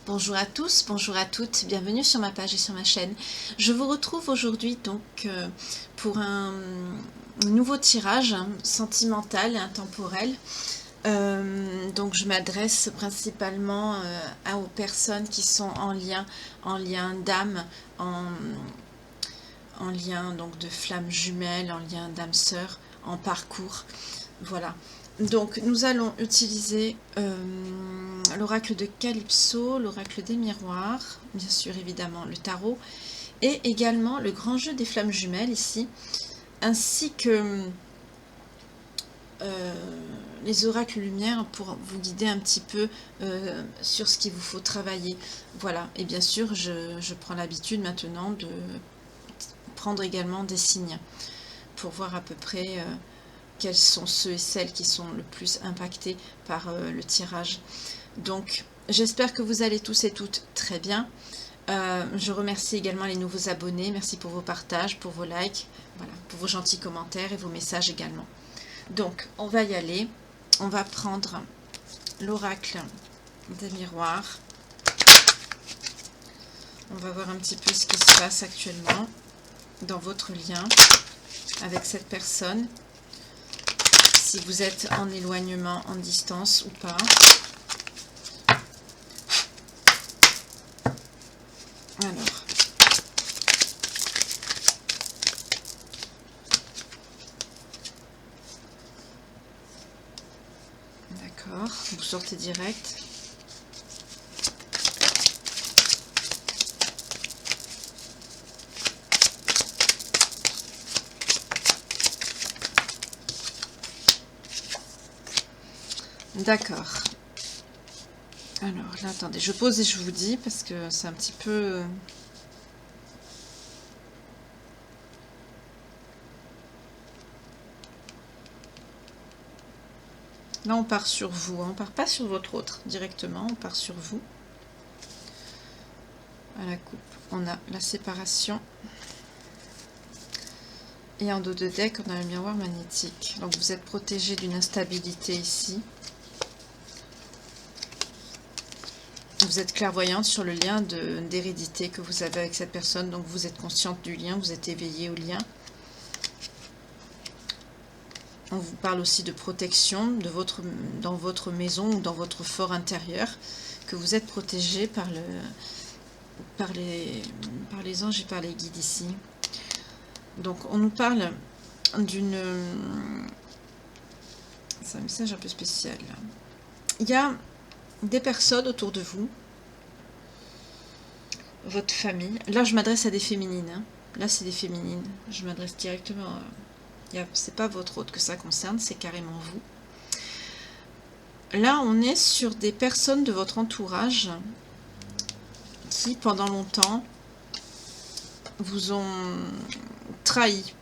Bonjour à tous, bonjour à toutes, bienvenue sur ma page et sur ma chaîne. Je vous retrouve aujourd'hui donc pour un nouveau tirage sentimental et intemporel. Donc je m'adresse principalement aux personnes qui sont en lien d'âme, en lien donc de flammes jumelles, en lien d'âme sœur, en parcours. Voilà. Donc nous allons utiliser l'oracle de Calypso, l'oracle des miroirs, bien sûr évidemment le tarot, et également le grand jeu des flammes jumelles ici, ainsi que les oracles lumière pour vous guider un petit peu sur ce qu'il vous faut travailler. Voilà, et bien sûr je prends l'habitude maintenant de prendre également des signes pour voir à peu près quels sont ceux et celles qui sont le plus impactés par le tirage. Donc j'espère que vous allez tous et toutes très bien. Je remercie également les nouveaux abonnés, merci pour vos partages, pour vos likes, voilà, pour vos gentils commentaires et vos messages également. Donc on va y aller, on va prendre l'oracle des miroirs. On va voir un petit peu ce qui se passe actuellement dans votre lien avec cette personne. Si vous êtes en éloignement, en distance ou pas. Alors. D'accord, vous sortez direct. D'accord. Alors là, attendez, je pose et je vous dis parce que c'est un petit peu... Là, on part sur vous, hein. On part pas sur votre autre directement, on part sur vous. À la coupe, on a la séparation. Et en dos de deck, on a le miroir magnétique. Donc vous êtes protégé d'une instabilité ici. Vous êtes clairvoyante sur le lien d'hérédité que vous avez avec cette personne. Donc vous êtes consciente du lien, vous êtes éveillé au lien. On vous parle aussi de protection dans votre maison ou dans votre fort intérieur. Que vous êtes protégé par les anges et par les guides ici. Donc on nous parle d'une... C'est un message un peu spécial. Il y a des personnes autour de vous, votre famille. Là je m'adresse à des féminines. Hein. Là c'est des féminines. Je m'adresse directement à... C'est pas votre autre que ça concerne, c'est carrément vous. Là on est sur des personnes de votre entourage qui pendant longtemps vous ont trahi.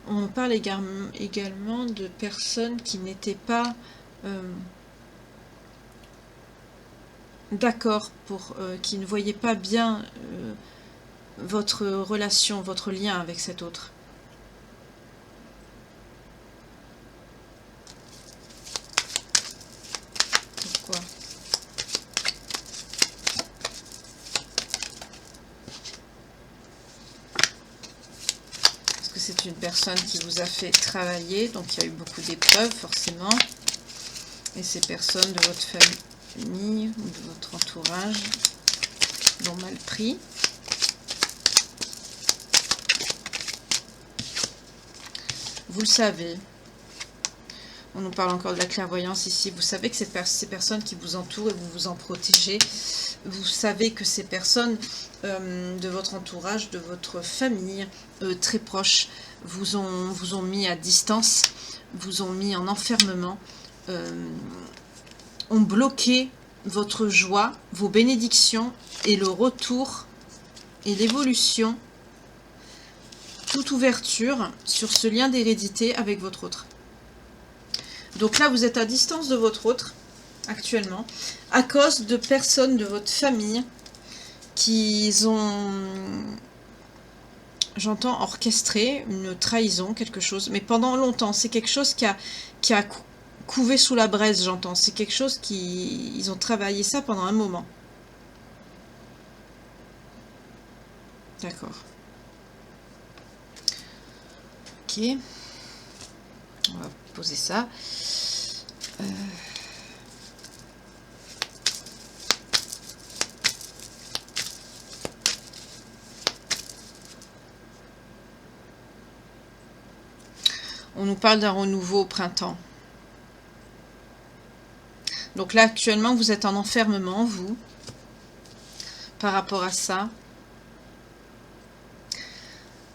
On parle également de personnes qui n'étaient pas d'accord, qui ne voyaient pas bien votre relation, votre lien avec cet autre. Pourquoi ? C'est une personne qui vous a fait travailler, donc il y a eu beaucoup d'épreuves forcément. Et ces personnes de votre famille ou de votre entourage l'ont mal pris. Vous le savez. On nous parle encore de la clairvoyance ici. Vous savez que ces personnes qui vous entourent et vous vous en protégez. Vous savez que ces personnes de votre entourage, de votre famille, très proches, vous ont mis à distance, vous ont mis en enfermement, ont bloqué votre joie, vos bénédictions et le retour et l'évolution, toute ouverture sur ce lien d'hérédité avec votre autre. Donc là, vous êtes à distance de votre autre, actuellement, à cause de personnes de votre famille qui ont j'entends orchestrer une trahison, quelque chose, mais pendant longtemps. C'est quelque chose qui a couvé sous la braise, j'entends. C'est quelque chose qui... Ils ont travaillé ça pendant un moment. D'accord. Ok. On va poser ça. On nous parle d'un renouveau au printemps. Donc là, actuellement, vous êtes en enfermement, vous, par rapport à ça.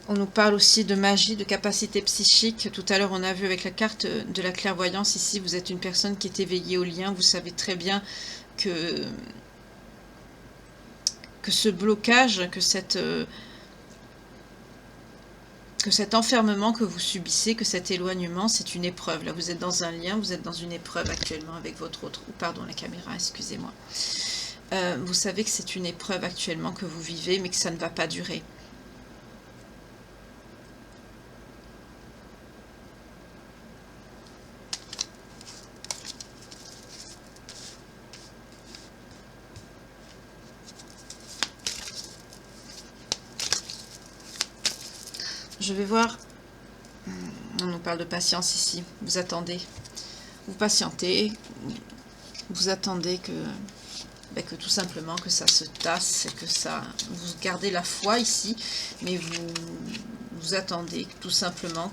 On nous parle aussi de magie, de capacité psychique. Tout à l'heure, on a vu avec la carte de la clairvoyance, ici, vous êtes une personne qui est éveillée au lien. Vous savez très bien que ce blocage, que cet enfermement que vous subissez, que cet éloignement, c'est une épreuve. Là, vous êtes dans un lien, vous êtes dans une épreuve actuellement avec votre autre... Pardon, la caméra, excusez-moi. Vous savez que c'est une épreuve actuellement que vous vivez, mais que ça ne va pas durer. Je vais voir... On nous parle de patience ici. Vous attendez. Vous patientez. Vous attendez que tout simplement que ça se tasse, que ça... Vous gardez la foi ici, mais vous attendez tout simplement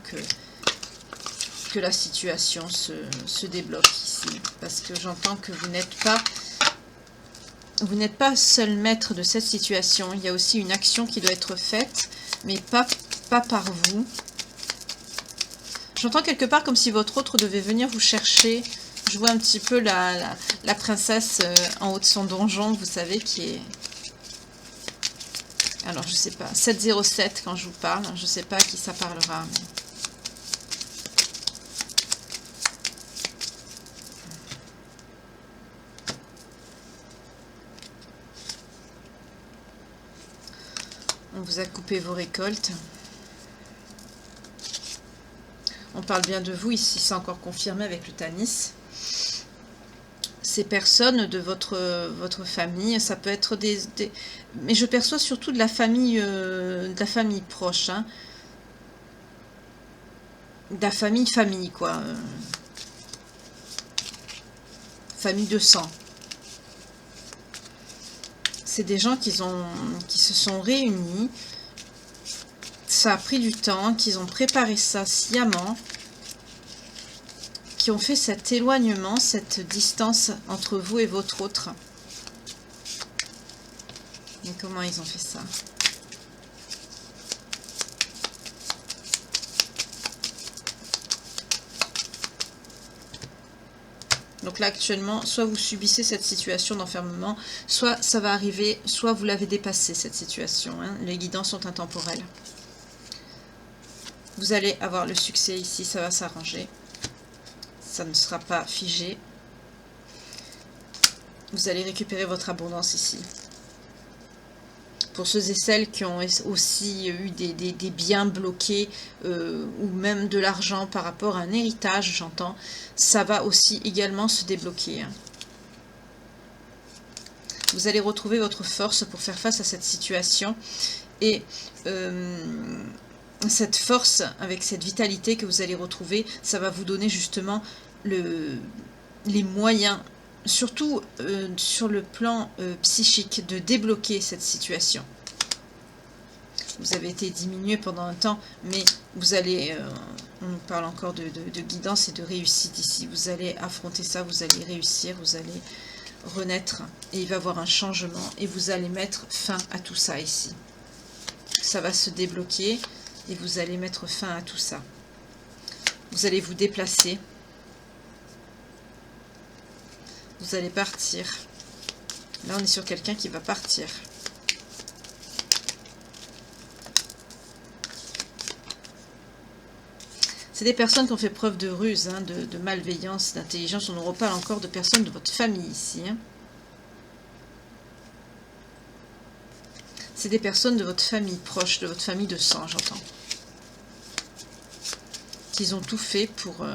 que la situation se débloque ici. Parce que j'entends que vous n'êtes pas seul maître de cette situation. Il y a aussi une action qui doit être faite, mais pas par vous. J'entends quelque part comme si votre autre devait venir vous chercher. Je vois un petit peu la princesse en haut de son donjon, vous savez, qui est... Alors, je sais pas. 707 quand je vous parle. Je sais pas à qui ça parlera. Mais... On vous a coupé vos récoltes. On parle bien de vous ici, c'est encore confirmé avec le Tanis. Ces personnes de votre famille, ça peut être mais je perçois surtout de la famille proche, hein. De la famille quoi. Famille de sang. C'est des gens qui se sont réunis. Ça a pris du temps, qu'ils ont préparé ça sciemment, qui ont fait cet éloignement, cette distance entre vous et votre autre. Mais comment ils ont fait ça? Donc là actuellement, soit vous subissez cette situation d'enfermement, soit ça va arriver, soit vous l'avez dépassé cette situation, hein. Les guidances sont intemporelles. Vous allez avoir le succès ici, ça va s'arranger. Ça ne sera pas figé. Vous allez récupérer votre abondance ici. Pour ceux et celles qui ont aussi eu des biens bloqués ou même de l'argent par rapport à un héritage, j'entends, ça va aussi également se débloquer. Vous allez retrouver votre force pour faire face à cette situation et... cette force, avec cette vitalité que vous allez retrouver, ça va vous donner justement les moyens, surtout sur le plan psychique, de débloquer cette situation. Vous avez été diminué pendant un temps, mais vous allez, on nous parle encore de guidance et de réussite ici. Vous allez affronter ça, vous allez réussir, vous allez renaître, et il va y avoir un changement, et vous allez mettre fin à tout ça ici. Ça va se débloquer. Et vous allez mettre fin à tout ça. Vous allez vous déplacer. Vous allez partir. Là, on est sur quelqu'un qui va partir. C'est des personnes qui ont fait preuve de ruse, hein, de malveillance, d'intelligence. On nous reparle encore de personnes de votre famille ici, hein. C'est des personnes de votre famille proche, de votre famille de sang, j'entends. Qu'ils ont tout fait pour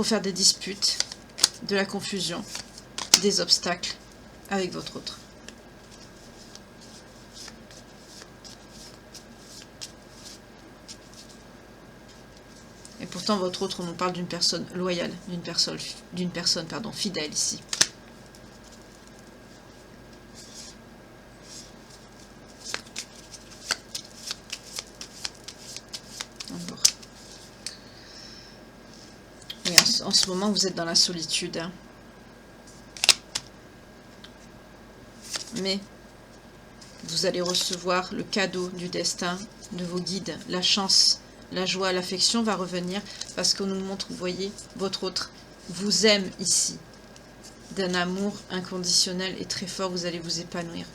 faire des disputes, de la confusion, des obstacles avec votre autre. Et pourtant, votre autre, on nous parle d'une personne loyale, d'une personne fidèle ici. Alors. Et en ce moment, vous êtes dans la solitude. Hein. Mais vous allez recevoir le cadeau du destin, de vos guides, la chance. La joie, l'affection va revenir parce qu'on nous montre, vous voyez, votre autre vous aime ici. D'un amour inconditionnel et très fort, vous allez vous épanouir.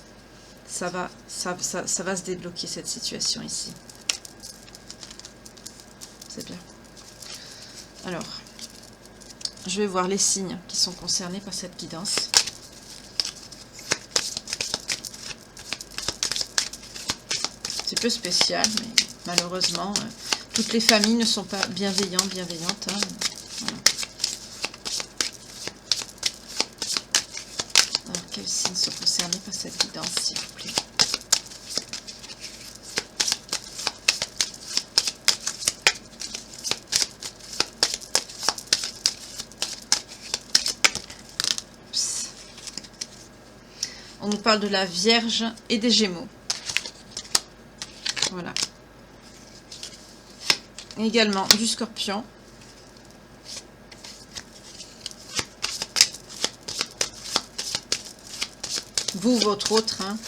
Ça va se débloquer cette situation ici. C'est bien. Alors, je vais voir les signes qui sont concernés par cette guidance. C'est peu spécial, mais malheureusement... toutes les familles ne sont pas bienveillantes. Hein. Voilà. Alors, quels signes sont concernés par cette guidance, s'il vous plaît? Oups. On nous parle de la Vierge et des Gémeaux. Voilà. Également du Scorpion. Vous, votre autre. Hein.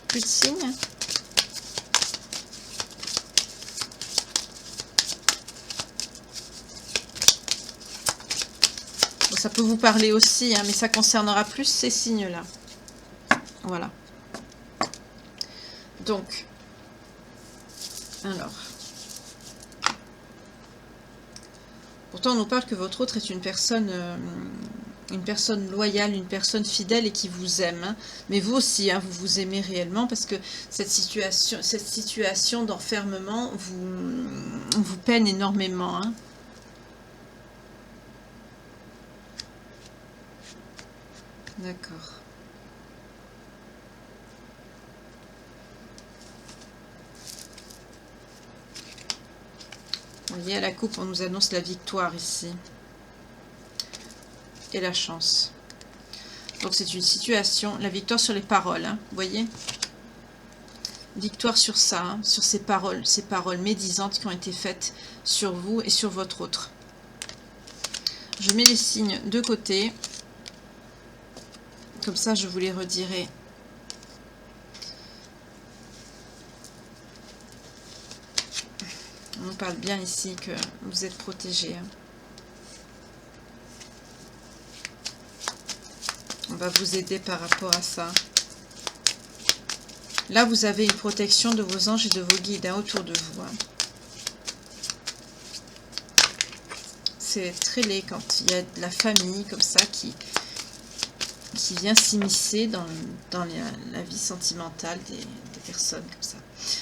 Plus de signes. Bon, ça peut vous parler aussi, hein, mais ça concernera plus ces signes-là. Voilà. Donc, alors, pourtant on nous parle que votre autre est une personne loyale, une personne fidèle et qui vous aime. Hein. Mais vous aussi, hein, vous vous aimez réellement parce que cette situation d'enfermement vous peine énormément. Hein. D'accord. Vous voyez, à la coupe, on nous annonce la victoire ici. Et la chance. Donc c'est une situation, la victoire sur les paroles, hein, vous voyez. Victoire sur ça, hein, sur ces paroles médisantes qui ont été faites sur vous et sur votre autre. Je mets les signes de côté. Comme ça, je vous les redirai. On nous parle bien ici que vous êtes protégés. On va vous aider par rapport à ça. Là, vous avez une protection de vos anges et de vos guides hein, autour de vous. Hein. C'est très laid quand il y a de la famille comme ça qui vient s'immiscer dans la vie sentimentale des personnes comme ça.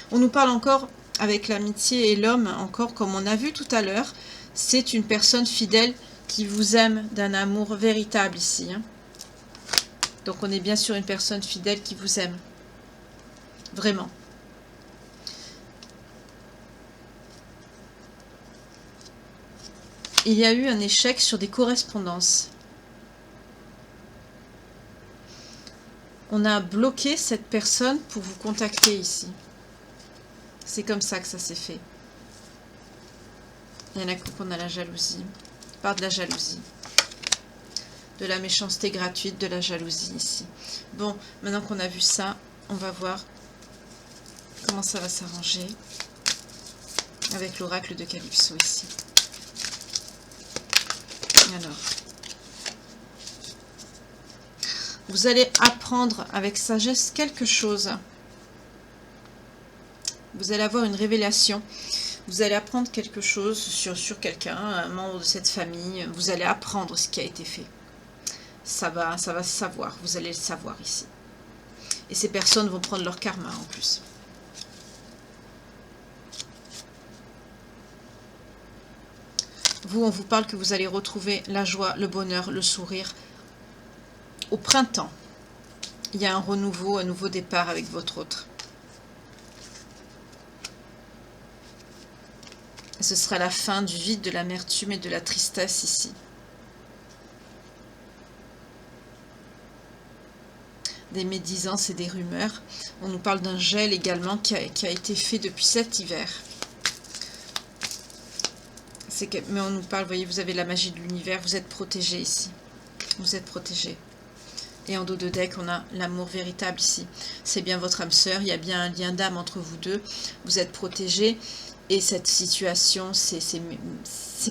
On nous parle encore... avec l'amitié et l'homme, encore comme on a vu tout à l'heure, c'est une personne fidèle qui vous aime d'un amour véritable ici. Hein. Donc on est bien sur une personne fidèle qui vous aime. Vraiment. Il y a eu un échec sur des correspondances. On a bloqué cette personne pour vous contacter ici. C'est comme ça que ça s'est fait. Il y en a qu'on a la jalousie. Par de la jalousie. De la méchanceté gratuite, de la jalousie ici. Bon, maintenant qu'on a vu ça, on va voir comment ça va s'arranger avec l'oracle de Calypso ici. Alors, vous allez apprendre avec sagesse quelque chose. Vous allez avoir une révélation. Vous allez apprendre quelque chose sur quelqu'un, un membre de cette famille. Vous allez apprendre ce qui a été fait. Ça va se savoir. Vous allez le savoir ici. Et ces personnes vont prendre leur karma en plus. Vous, on vous parle que vous allez retrouver la joie, le bonheur, le sourire au printemps. Il y a un renouveau, un nouveau départ avec votre autre. Ce sera la fin du vide, de l'amertume et de la tristesse ici. Des médisances et des rumeurs. On nous parle d'un gel également qui a été fait depuis cet hiver. Mais on nous parle, vous voyez, vous avez la magie de l'univers, vous êtes protégé ici. Vous êtes protégé. Et en dos de deck, on a l'amour véritable ici. C'est bien votre âme sœur, il y a bien un lien d'âme entre vous deux. Vous êtes protégé. Et cette situation, ces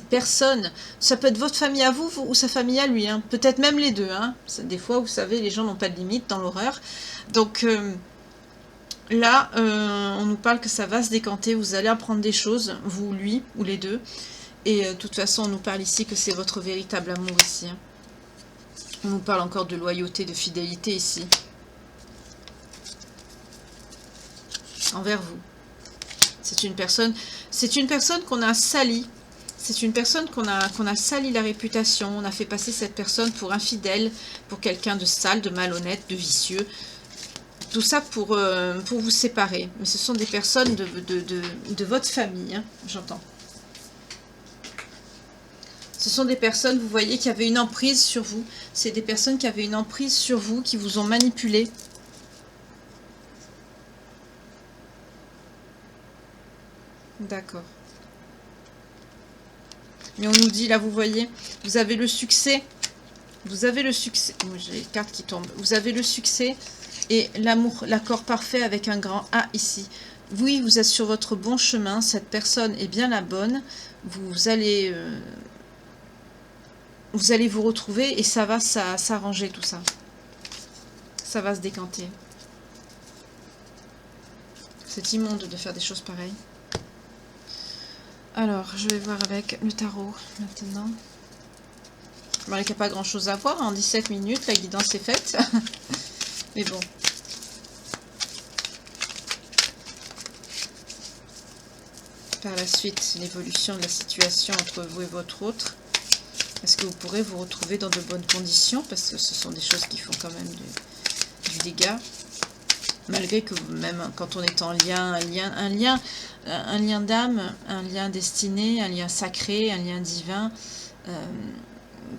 personnes, ça peut être votre famille à vous ou sa famille à lui. Hein. Peut-être même les deux. Hein. Des fois, vous savez, les gens n'ont pas de limite dans l'horreur. Donc là, on nous parle que ça va se décanter. Vous allez apprendre des choses, vous ou lui, ou les deux. Et de toute façon, on nous parle ici que c'est votre véritable amour ici. Hein. On nous parle encore de loyauté, de fidélité ici. Envers vous. C'est une personne qu'on a salie. C'est une personne qu'on a sali la réputation. On a fait passer cette personne pour infidèle, pour quelqu'un de sale, de malhonnête, de vicieux. Tout ça pour vous séparer. Mais ce sont des personnes de votre famille, hein, j'entends. Ce sont des personnes, vous voyez, qui avaient une emprise sur vous. C'est des personnes qui avaient une emprise sur vous, qui vous ont manipulé. D'accord. Mais on nous dit, là, vous voyez, vous avez le succès. Vous avez le succès. Oh, j'ai les cartes qui tombent. Vous avez le succès et l'amour, l'accord parfait avec un grand A ici. Oui, vous êtes sur votre bon chemin. Cette personne est bien la bonne. Vous allez vous retrouver et ça va s'arranger tout ça. Ça va se décanter. C'est immonde de faire des choses pareilles. Alors, je vais voir avec le tarot maintenant. Bon, il n'y a pas grand chose à voir. En 17 minutes, la guidance est faite. Mais bon. Par la suite, l'évolution de la situation entre vous et votre autre. Est-ce que vous pourrez vous retrouver dans de bonnes conditions? Parce que ce sont des choses qui font quand même du dégât. Malgré que même quand on est en lien, un lien d'âme, un lien destiné, un lien sacré, un lien divin,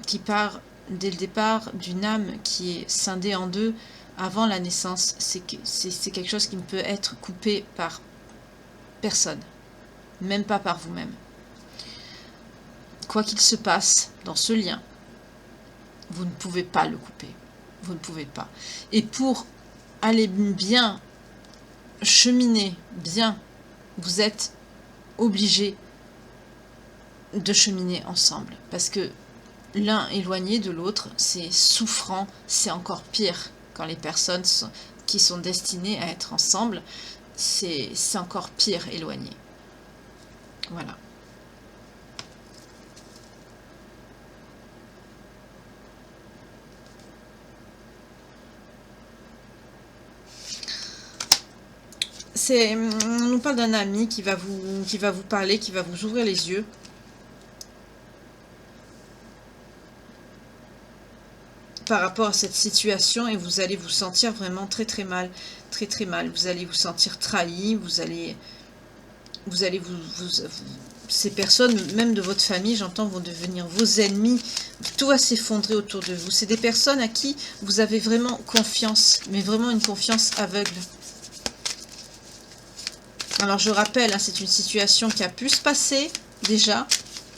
qui part dès le départ d'une âme qui est scindée en deux avant la naissance, c'est quelque chose qui ne peut être coupé par personne, même pas par vous-même. Quoi qu'il se passe dans ce lien, vous ne pouvez pas le couper. Vous ne pouvez pas. Et pour aller bien, cheminer bien, vous êtes obligés de cheminer ensemble. Parce que l'un éloigné de l'autre, c'est souffrant, c'est encore pire. Quand les personnes qui sont destinées à être ensemble, c'est encore pire éloigné. Voilà. On nous parle d'un ami qui va vous parler, qui va vous ouvrir les yeux. Par rapport à cette situation, et vous allez vous sentir vraiment très très mal. Très très mal. Vous allez vous sentir trahi, vous allez ces personnes, même de votre famille, j'entends, vont devenir vos ennemis. Tout va s'effondrer autour de vous. C'est des personnes à qui vous avez vraiment confiance, mais vraiment une confiance aveugle. Alors je rappelle, hein, c'est une situation qui a pu se passer déjà.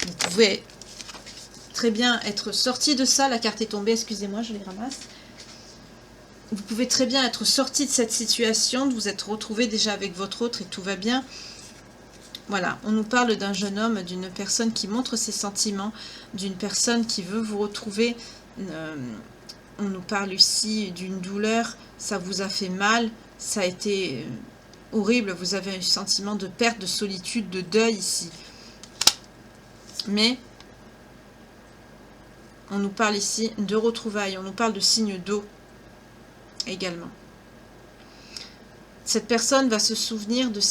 Vous pouvez très bien être sorti de ça. La carte est tombée, excusez-moi, je les ramasse. Vous pouvez très bien être sorti de cette situation, de vous être retrouvé déjà avec votre autre et tout va bien. Voilà, on nous parle d'un jeune homme, d'une personne qui montre ses sentiments, d'une personne qui veut vous retrouver. On nous parle ici d'une douleur, ça vous a fait mal, ça a été horrible, vous avez un sentiment de perte, de solitude, de deuil ici. Mais on nous parle ici de retrouvailles, on nous parle de signes d'eau également. Cette personne va se souvenir de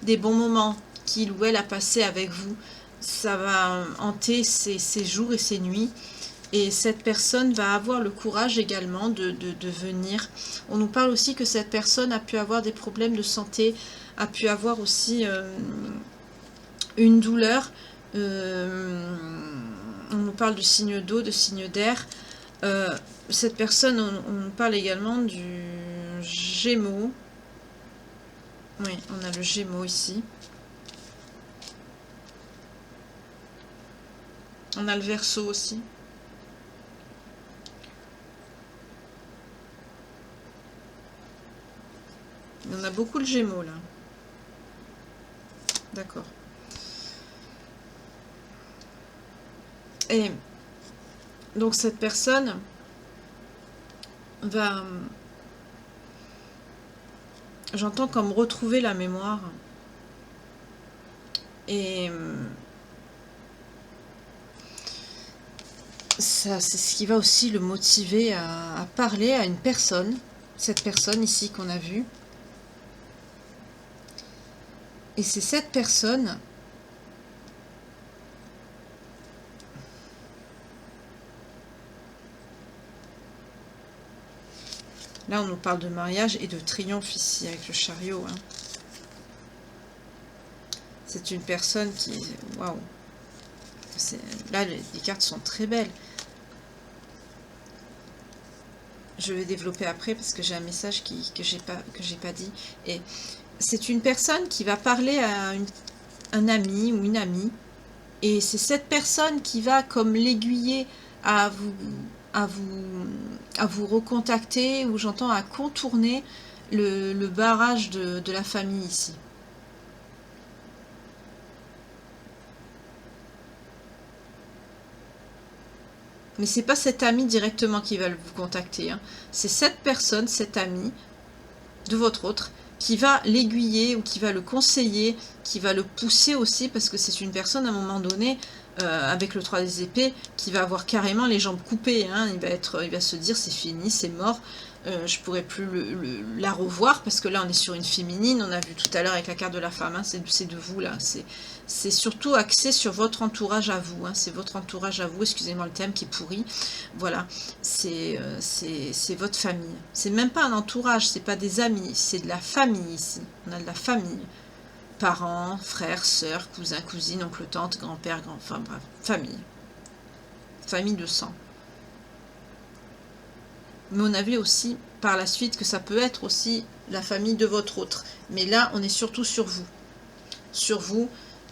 des bons moments qu'il ou elle a passés avec vous. Ça va hanter ses jours et ses nuits. Et cette personne va avoir le courage également de venir. On nous parle aussi que cette personne a pu avoir des problèmes de santé, a pu avoir aussi une douleur. On nous parle de signes d'eau, de signes d'air. Cette personne, on nous parle également du Gémeaux. Oui, on a le Gémeaux ici. On a le Verseau aussi. On a beaucoup le Gémeaux là. D'accord. Et donc cette personne va... J'entends comme retrouver la mémoire. Et ça, c'est ce qui va aussi le motiver à parler à une personne. Cette personne ici qu'on a vue. Et c'est cette personne là on nous parle de mariage et de triomphe ici avec le chariot. Hein. C'est une personne qui... Waouh. Là les cartes sont très belles. Je vais développer après parce que j'ai un message que j'ai pas dit. Et c'est une personne qui va parler à un ami ou une amie. Et c'est cette personne qui va comme l'aiguiller à vous recontacter, ou j'entends à contourner le barrage de la famille ici. Mais c'est pas cet ami directement qui va vous contacter. Hein. C'est cette personne, cet ami de votre autre, qui va l'aiguiller ou qui va le conseiller, qui va le pousser aussi, parce que c'est une personne à un moment donné, avec le 3 des épées, qui va avoir carrément les jambes coupées. Hein. Il va se dire c'est fini, c'est mort, je pourrais plus la revoir, parce que là on est sur une féminine, on a vu tout à l'heure avec la carte de la femme, hein, c'est de vous là, c'est surtout axé sur votre entourage à vous, hein, c'est votre entourage à vous, excusez-moi le thème qui est pourri, voilà, c'est votre famille, c'est même pas un entourage, c'est pas des amis, c'est de la famille ici, on a de la famille, parents, frères, sœurs, cousins, cousines, oncles, tantes, grand-père, enfin bref, famille de sang. Mais on avait aussi par la suite que ça peut être aussi la famille de votre autre. Mais là, on est surtout sur vous. Sur vous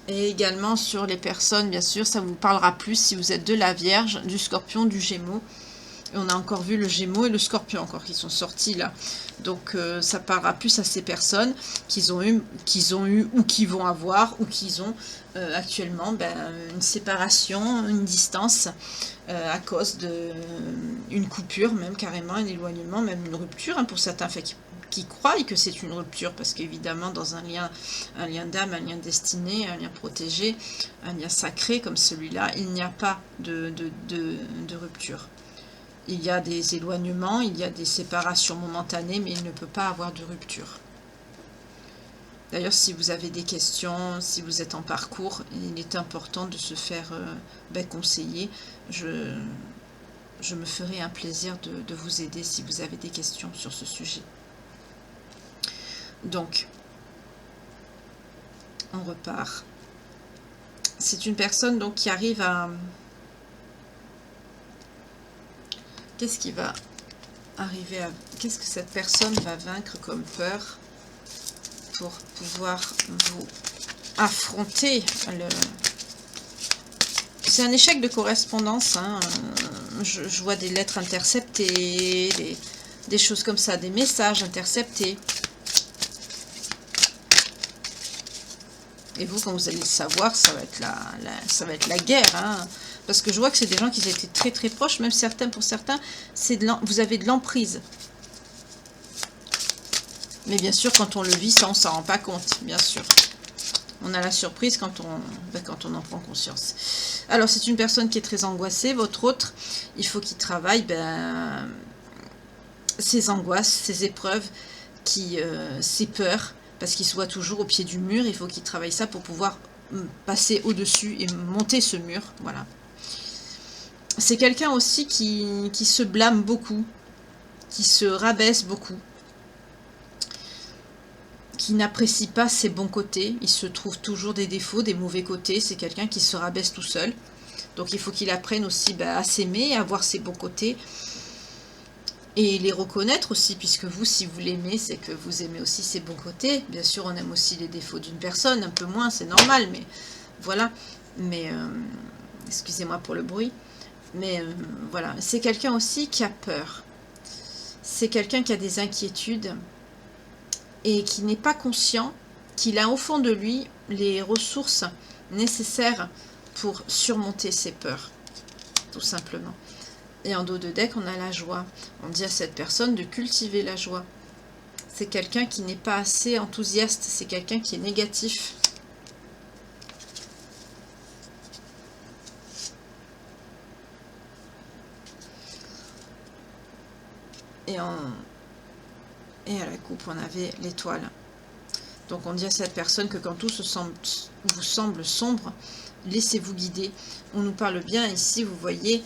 et également sur les personnes, bien sûr. Ça vous parlera plus si vous êtes de la Vierge, du Scorpion, du Gémeaux. Et on a encore vu le Gémeaux et le Scorpion encore qui sont sortis là. Donc ça parlera plus à ces personnes qu'ils ont eu ou qui vont avoir ou qu'ils ont actuellement une séparation, une distance à cause d'une coupure, même carrément un éloignement, même une rupture hein, pour certains qui croient que c'est une rupture, parce qu'évidemment dans un lien d'âme, un lien destiné, un lien protégé, un lien sacré comme celui-là, il n'y a pas de rupture. Il y a des éloignements, il y a des séparations momentanées, mais il ne peut pas avoir de rupture. D'ailleurs, si vous avez des questions, si vous êtes en parcours, il est important de se faire conseiller. Je me ferai un plaisir de vous aider si vous avez des questions sur ce sujet. Donc, on repart. C'est une personne donc qui arrive à... Qu'est-ce qui va arriver à... Qu'est-ce que cette personne va vaincre comme peur pour pouvoir vous affronter le... C'est un échec de correspondance. Hein. Je vois des lettres interceptées, des choses comme ça, des messages interceptés. Et vous, quand vous allez le savoir, ça va être la guerre. Hein. Parce que je vois que c'est des gens qui étaient très très proches, même certains, pour certains, vous avez de l'emprise. Mais bien sûr, quand on le vit, ça, on s'en rend pas compte, bien sûr. On a la surprise quand on en prend conscience. Alors, c'est une personne qui est très angoissée. Votre autre, il faut qu'il travaille ses angoisses, ses épreuves, ses peurs, parce qu'il se voit toujours au pied du mur. Il faut qu'il travaille ça pour pouvoir passer au-dessus et monter ce mur. Voilà. C'est quelqu'un aussi qui se blâme beaucoup, qui se rabaisse beaucoup, qui n'apprécie pas ses bons côtés. Il se trouve toujours des défauts, des mauvais côtés. C'est quelqu'un qui se rabaisse tout seul. Donc il faut qu'il apprenne aussi à s'aimer, à voir ses bons côtés. Et les reconnaître aussi, puisque vous, si vous l'aimez, c'est que vous aimez aussi ses bons côtés. Bien sûr, on aime aussi les défauts d'une personne, un peu moins, c'est normal, mais voilà. Mais, excusez-moi pour le bruit. Mais voilà, c'est quelqu'un aussi qui a peur. C'est quelqu'un qui a des inquiétudes et qui n'est pas conscient qu'il a au fond de lui les ressources nécessaires pour surmonter ses peurs, tout simplement. Et en dos de deck, on a la joie. On dit à cette personne de cultiver la joie. C'est quelqu'un qui n'est pas assez enthousiaste, c'est quelqu'un qui est négatif. Et à la coupe, on avait l'étoile. Donc on dit à cette personne que quand tout vous semble sombre, laissez-vous guider. On nous parle bien ici, vous voyez,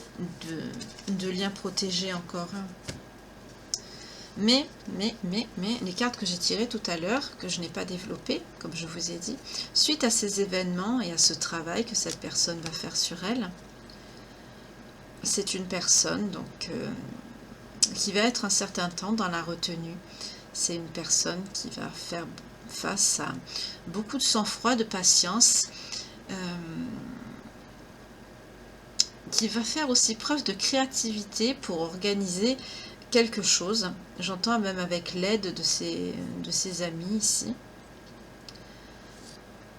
de liens protégés encore. Mais, les cartes que j'ai tirées tout à l'heure, que je n'ai pas développées, comme je vous ai dit, suite à ces événements et à ce travail que cette personne va faire sur elle, c'est une personne donc qui va être un certain temps dans la retenue. C'est une personne qui va faire face à beaucoup de sang-froid, de patience, qui va faire aussi preuve de créativité pour organiser quelque chose. J'entends même avec l'aide de ses amis ici.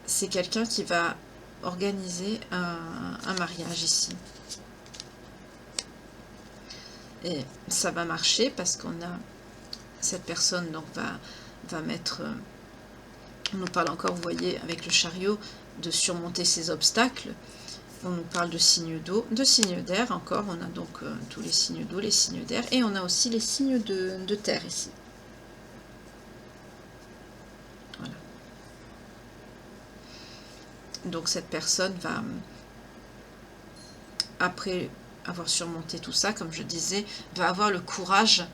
C'est quelqu'un qui va organiser un mariage ici. Et ça va marcher parce qu'on a cette personne donc va mettre, on nous parle encore, vous voyez, avec le chariot, de surmonter ces obstacles. On nous parle de signes d'eau, de signes d'air encore. On a donc tous les signes d'eau, les signes d'air, et on a aussi les signes de terre ici. Voilà. Donc cette personne va, après avoir surmonté tout ça, comme je disais, va avoir le courage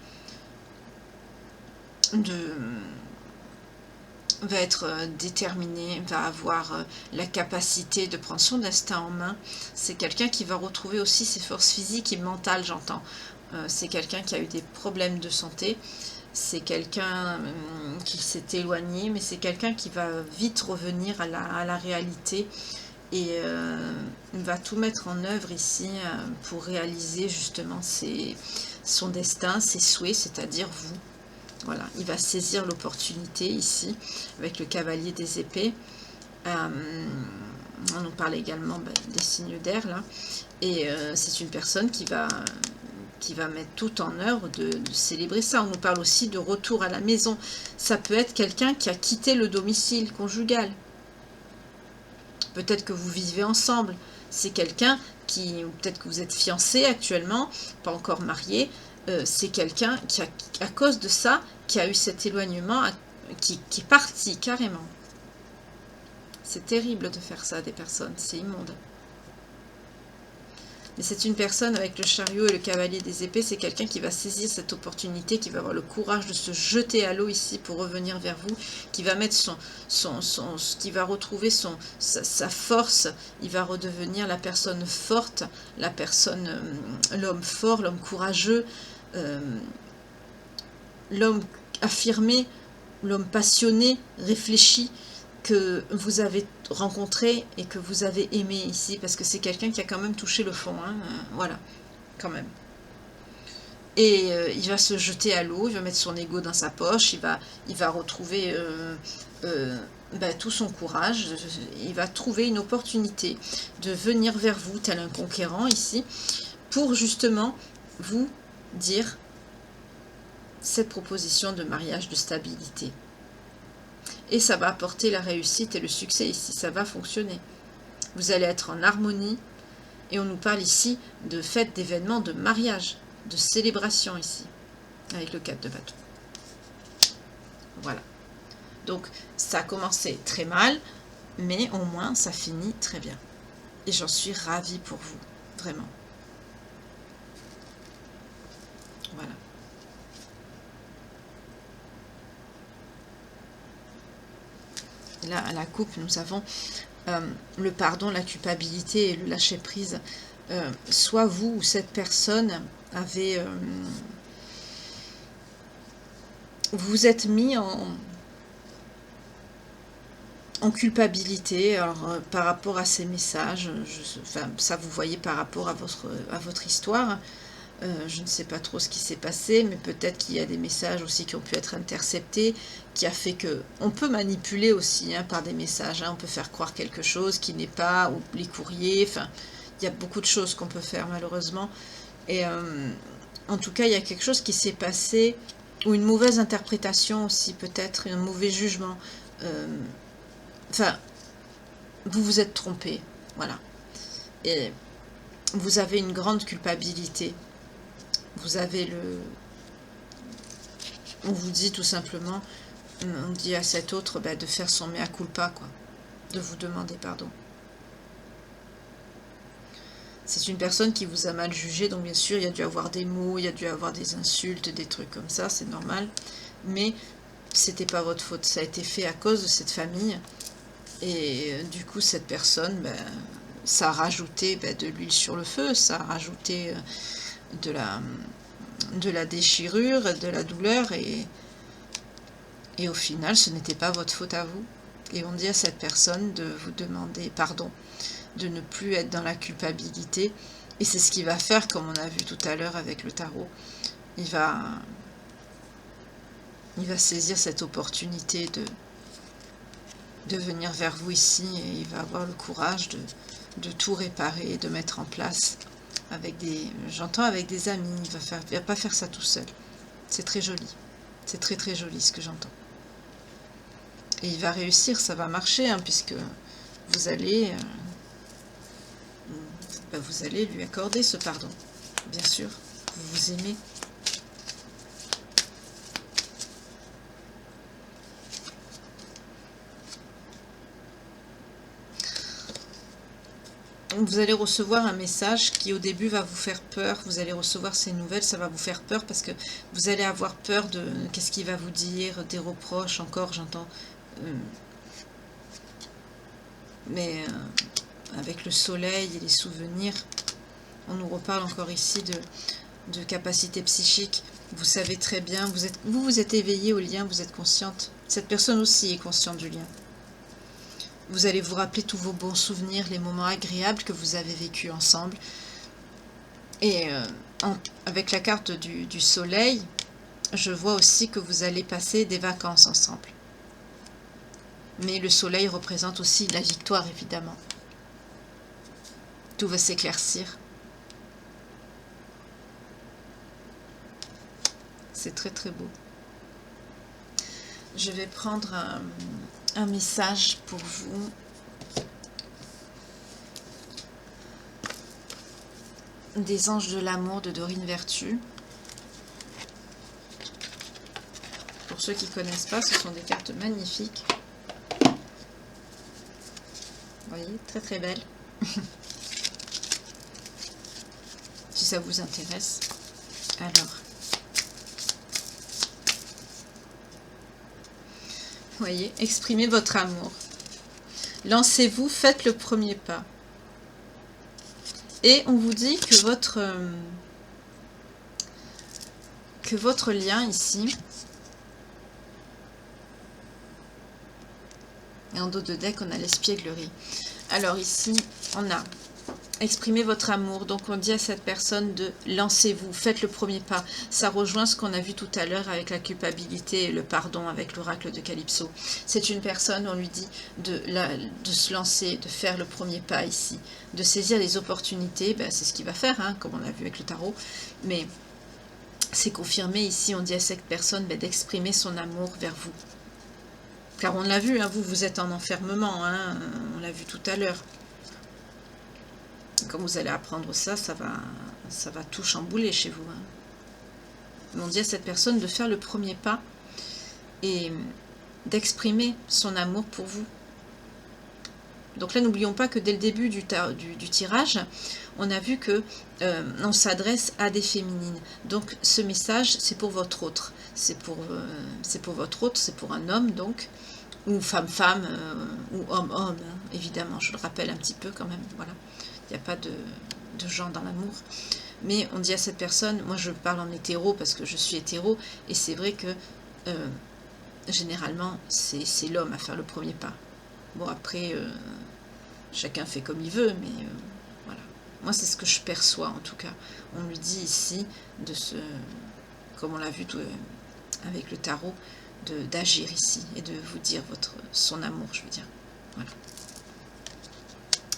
va être déterminé, va avoir la capacité de prendre son destin en main. C'est quelqu'un qui va retrouver aussi ses forces physiques et mentales, j'entends. C'est quelqu'un qui a eu des problèmes de santé, c'est quelqu'un qui s'est éloigné, mais c'est quelqu'un qui va vite revenir à la réalité et va tout mettre en œuvre ici pour réaliser justement son destin, ses souhaits, c'est-à-dire vous. Voilà, il va saisir l'opportunité ici, avec le cavalier des épées. On nous parle également des signes d'air, là. Et c'est une personne qui va mettre tout en œuvre de célébrer ça. On nous parle aussi de retour à la maison. Ça peut être quelqu'un qui a quitté le domicile conjugal. Peut-être que vous vivez ensemble. C'est quelqu'un qui, peut-être que vous êtes fiancé actuellement, pas encore marié. C'est quelqu'un qui, à cause de ça, qui a eu cet éloignement, qui est parti carrément. C'est terrible de faire ça à des personnes, c'est immonde. Mais c'est une personne avec le chariot et le cavalier des épées, c'est quelqu'un qui va saisir cette opportunité, qui va avoir le courage de se jeter à l'eau ici pour revenir vers vous, qui va mettre qui va retrouver sa force, il va redevenir la personne forte, la personne, l'homme fort, l'homme courageux, l'homme affirmé, l'homme passionné, réfléchi, que vous avez rencontré et que vous avez aimé ici, parce que c'est quelqu'un qui a quand même touché le fond, hein, voilà, quand même. Et il va se jeter à l'eau, il va mettre son ego dans sa poche, il va retrouver tout son courage, il va trouver une opportunité de venir vers vous, tel un conquérant ici, pour justement vous dire cette proposition de mariage, de stabilité. et ça va apporter la réussite et le succès ici, ça va fonctionner. Vous allez être en harmonie, et on nous parle ici de fêtes, d'événements, de mariage, de célébration ici, avec le 4 de bâton. Voilà. Donc, ça a commencé très mal, mais au moins, ça finit très bien. Et j'en suis ravie pour vous, vraiment. Voilà. Et là, à la coupe, nous avons le pardon, la culpabilité et le lâcher-prise. Soit vous ou cette personne avez... vous vous êtes mis en culpabilité alors, par rapport à ces messages. Enfin, ça, vous voyez par rapport à votre histoire. Je ne sais pas trop ce qui s'est passé, mais peut-être qu'il y a des messages aussi qui ont pu être interceptés, qui a fait que... On peut manipuler aussi par des messages, on peut faire croire quelque chose qui n'est pas, ou les courriers, enfin, il y a beaucoup de choses qu'on peut faire malheureusement. Et en tout cas, il y a quelque chose qui s'est passé, ou une mauvaise interprétation aussi peut-être, un mauvais jugement. Enfin, vous vous êtes trompé, voilà. Et vous avez une grande culpabilité. Vous avez on vous dit tout simplement, on dit à cet autre de faire son mea culpa, quoi, de vous demander pardon. C'est une personne qui vous a mal jugé, donc bien sûr il y a dû avoir des mots, il y a dû avoir des insultes, des trucs comme ça, c'est normal, mais c'était pas votre faute, ça a été fait à cause de cette famille, et du coup cette personne, ça a rajouté de l'huile sur le feu, ça a rajouté de la déchirure, de la douleur, et au final, ce n'était pas votre faute à vous. Et on dit à cette personne de vous demander pardon, de ne plus être dans la culpabilité. Et c'est ce qu'il va faire, comme on a vu tout à l'heure avec le tarot. Il va saisir cette opportunité de venir vers vous ici, et il va avoir le courage de tout réparer, de mettre en place. J'entends avec des amis, il va pas faire ça tout seul. C'est très joli. C'est très très joli ce que j'entends. Et il va réussir, ça va marcher, puisque vous allez lui accorder ce pardon. Bien sûr, vous vous aimez. Vous allez recevoir un message qui au début va vous faire peur, vous allez recevoir ces nouvelles, ça va vous faire peur parce que vous allez avoir peur de qu'est-ce qu'il va vous dire, des reproches encore, j'entends. Mais avec le soleil et les souvenirs, on nous reparle encore ici de capacité psychique. Vous savez très bien, vous êtes éveillé au lien, vous êtes consciente. Cette personne aussi est consciente du lien. Vous allez vous rappeler tous vos bons souvenirs, les moments agréables que vous avez vécus ensemble. Et avec la carte du soleil, je vois aussi que vous allez passer des vacances ensemble. Mais le soleil représente aussi la victoire, évidemment. Tout va s'éclaircir. C'est très très beau. Je vais prendre un message pour vous. Des anges de l'amour de Dorine Vertu. Pour ceux qui ne connaissent pas, ce sont des cartes magnifiques. Vous voyez, très très belles. Si ça vous intéresse. Alors. Vous voyez, exprimez votre amour. Lancez-vous, faites le premier pas. Et on vous dit que votre lien ici, et en dos de deck, on a l'espièglerie. Alors ici, on a exprimez votre amour. Donc on dit à cette personne de lancez-vous, faites le premier pas. Ça rejoint ce qu'on a vu tout à l'heure avec la culpabilité et le pardon avec l'oracle de Calypso. C'est une personne, on lui dit de se lancer, de faire le premier pas ici, de saisir les opportunités. C'est ce qu'il va faire, comme on a vu avec le tarot. Mais c'est confirmé ici, on dit à cette personne d'exprimer son amour vers vous. Car on l'a vu, hein, vous êtes en enfermement, hein, on l'a vu tout à l'heure. Quand vous allez apprendre ça, ça va tout chambouler chez vous. Hein. On dit à cette personne de faire le premier pas et d'exprimer son amour pour vous. Donc là, n'oublions pas que dès le début du tirage, on a vu que on s'adresse à des féminines. Donc ce message, c'est pour votre autre. C'est pour votre autre, c'est pour un homme donc, ou femme-femme, ou homme-homme, hein, évidemment. Je le rappelle un petit peu quand même, voilà. Il n'y a pas de genre dans l'amour. Mais on dit à cette personne, moi je parle en hétéro parce que je suis hétéro, et c'est vrai que généralement, c'est l'homme à faire le premier pas. Bon, après, chacun fait comme il veut, mais voilà. Moi, c'est ce que je perçois, en tout cas. On lui dit ici, comme on l'a vu avec le tarot, d'agir ici, et de vous dire son amour, je veux dire. Voilà.